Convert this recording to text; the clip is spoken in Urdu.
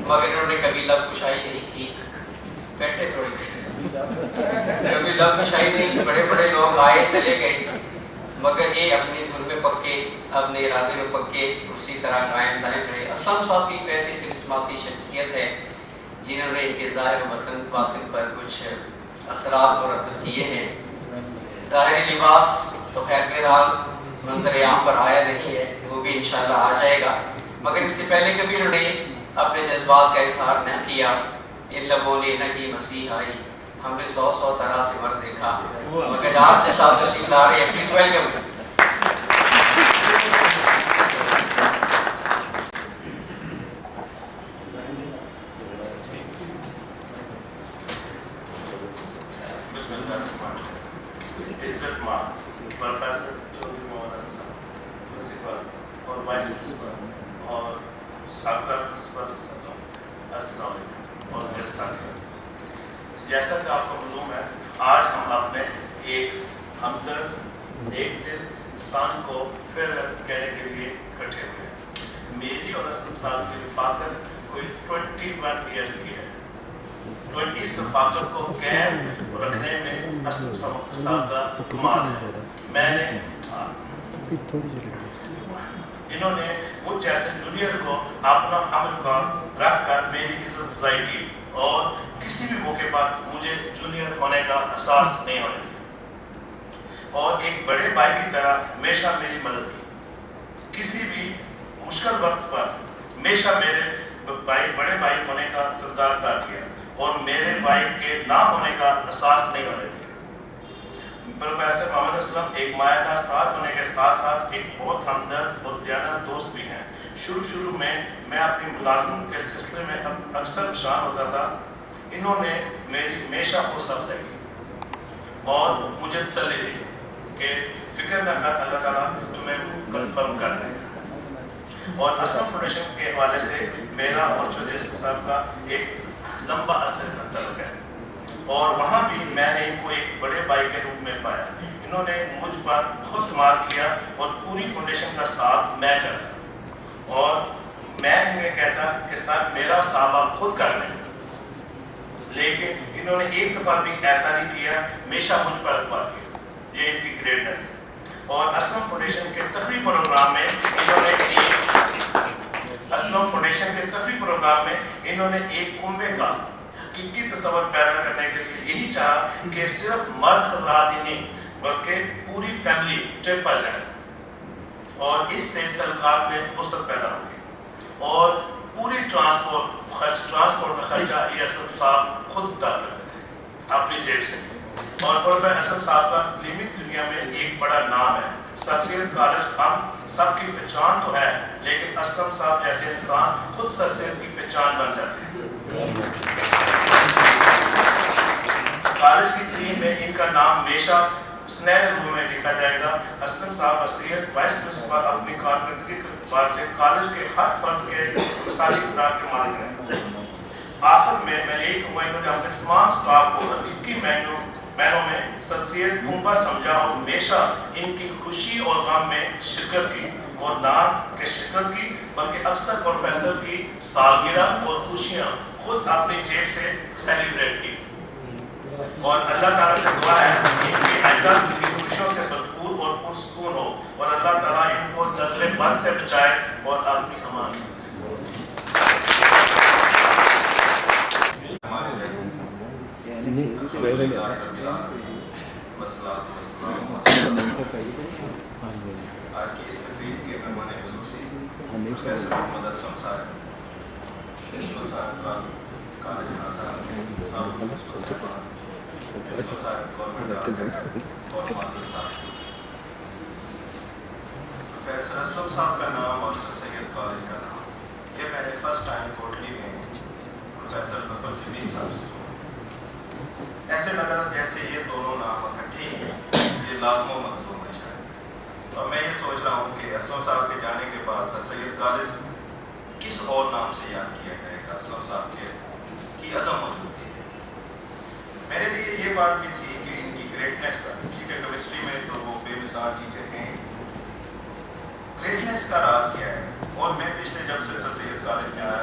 مگر انہوں نے کبھی لب کشائی نہیں کی. بیٹھے تھوڑی کبھی لب کشائی نہیں کی. بڑے بڑے لوگ آئے چلے گئے مگر یہ اپنی دھن میں پکے, اپنے ارادے میں پکے, اسی طرح قائم دائم رہے. اسلم صاحب کی ایک ایسی کرسماتی شخصیت ہے جنہوں نے ان کے ظاہر وطن باطن پر کچھ اثرات مرتب کیے ہیں. ظاہری لباس تو خیر بہرحال منظر عام پر آیا نہیں ہے, وہ بھی انشاءاللہ آ جائے گا, مگر اس سے پہلے کبھی انہوں نے اپنے جذبات کا اظہار نہ کیا. ان لبوں نے نہ کی مسیح آئی, ہم نے 100 طرح سے مرد دیکھا, مگر آپ جیسا تشریف لا رہے ہیں. Please welcome. عزت ماں پروفیسر چودھری محمد اسلم, پرنسپلز اور وائس پرنسپل اور سابقہ پرنسپل, السلام علیکم. اور میرے ساتھیوں, جیسا کہ آپ کو معلوم ہے, آج ہم اپنے ایک ہمدرد ایک دل انسان کو فیئرویل کہنے کے لیے اکٹھے ہوئے ہیں. میری اور اسلم صاحب کی رفاقت کوئی 21 ایئرس کی ہے. 20 رفاقت کو قائم رکھنے میں اسلم صاحب کا کمال ہے. میں نے انہوں نے مجھ جیسے جونیئر کو اپنا ہم جکام رکھ کر میری عزت افزائی کی اور کسی بھی موقع پر مجھے جونیئر ہونے کا احساس نہیں ہونے دیا, اور ایک بڑے بھائی کی طرح ہمیشہ میری مدد کی. کسی بھی مشکل وقت پر ہمیشہ میرے بڑے بھائی ہونے کا کردار ادا کیا اور میرے بھائی کے نہ ہونے کا احساس نہیں ہونے دیا. پروفیسر محمد اسلم ایک مایہ کا استاد ہونے کے ساتھ ساتھ ایک بہت ہمدرد اور دیانت دوست بھی ہیں. شروع میں اپنی ملازمت کے سلسلے میں اکثر پریشان ہوتا تھا. انہوں نے میری ہمیشہ حوصلہ افزائی کی اور مجھے تسلی دی کہ فکر نہ کر, اللہ تعالیٰ تمہیں کنفرم کر دے گا. اور اسلم فاؤنڈیشن کے حوالے سے میرا اور چودھری صاحب کا ایک لمبا عرصے کا تعلق ہے, اور وہاں بھی میں نے ان کو ایک بڑے بھائی کے روپ میں پایا. انہوں نے مجھ پر خود اعتماد کیا اور پوری فاؤنڈیشن کا ساتھ میں کرتا, اور میں انہیں کہتا کہ سر میرا صحابہ خود کر لیں, لیکن انہوں نے ایک دفعہ بھی ایسا نہیں کیا, ہمیشہ مجھ پر اعتماد کیا. یہ ان کی گریٹنس ہے. اور اسلم فاؤنڈیشن کے تفریح پروگرام میں انہوں نے ایک کنبے کا حقیقی تصور پیدا کرنے کے لیے یہی چاہا کہ صرف مرد حضرات ہی نہیں بلکہ پوری فیملی ٹرپ پر جائے, اور اس سے تعلقات میں وسعت پیدا ہوگی. اور پوری ٹرانسپورٹ کا خرچہ یہ اسلم صاحب خود ادا کرتے تھے اپنی جیب سے. اور پروفیسر اسلم صاحب کا تعلیمی دنیا میں ایک بڑا نام ہے. سر سید کالج ہم سب کی پہچان تو ہے, لیکن اسلم صاحب جیسے انسان خود سر سید کی پہچان بن جاتے ہیں. کالج کی تعلیم میں ان کا نام ہمیشہ سنہرے روح میں لکھا جائے گا. اسلم صاحب اصلیت وائس پرنسپل اپنی کارکردگی کے اعتبار سے کالج کے ہر فرد کے مثالی کردار کے مالک رہے. آخر میں یہی کہوں گا, انہوں نے اپنے تمام سٹاف کو حقیقی معنوں میں سر سید کنبہ سمجھا اور ہمیشہ ان کی خوشی اور غم میں شرکت کی, اور نہ کہ شرکت کی بلکہ اکثر پروفیسر کی سالگرہ اور خوشیاں خود اپنی جیب سے سیلیبریٹ کی. اور اللہ تعالیٰ سے دعا ہے کہ ان کی آئندہ زندگی خوشیوں سے بھرپور اور پرسکون ہو, اور اللہ تعالیٰ ان کو نزل بد سے بچائے اور اپنی امان. آج کی اس تقریب کے مہمان خصوصی پروفیسر محمد اسلم صاحب, پرنسپل صاحب کالج ناظرین, صاحب پرنسپل صاحب گورنمنٹ اور معذر صاحب. پروفیسر اسلم صاحب کا نام اور سر سید کالج کا نام, یہ میں نے فرسٹ ٹائم کوٹلی میں پروفیسر بفر جمیل صاحب سے ایسے لگا جیسے یہ دونوں نام اکٹھے ہیں, یہ لازم و مطلوب ہے شاید. اور میں یہ سوچ رہا ہوں کہ اسلم صاحب کے جانے کے بعد سر سید کالج کس اور نام سے یاد کیا جائے گا. اسلم صاحب کی عدم موجودگی ہے. میرے لیے یہ بات بھی تھی کہ ان کی گریٹنس کا, ٹھیک ہے کیمسٹری میں تو وہ بے مثال ٹیچر ہیں, گریٹنس کا راز کیا ہے. اور میں پچھلے جب سے سر سید کالج میں آیا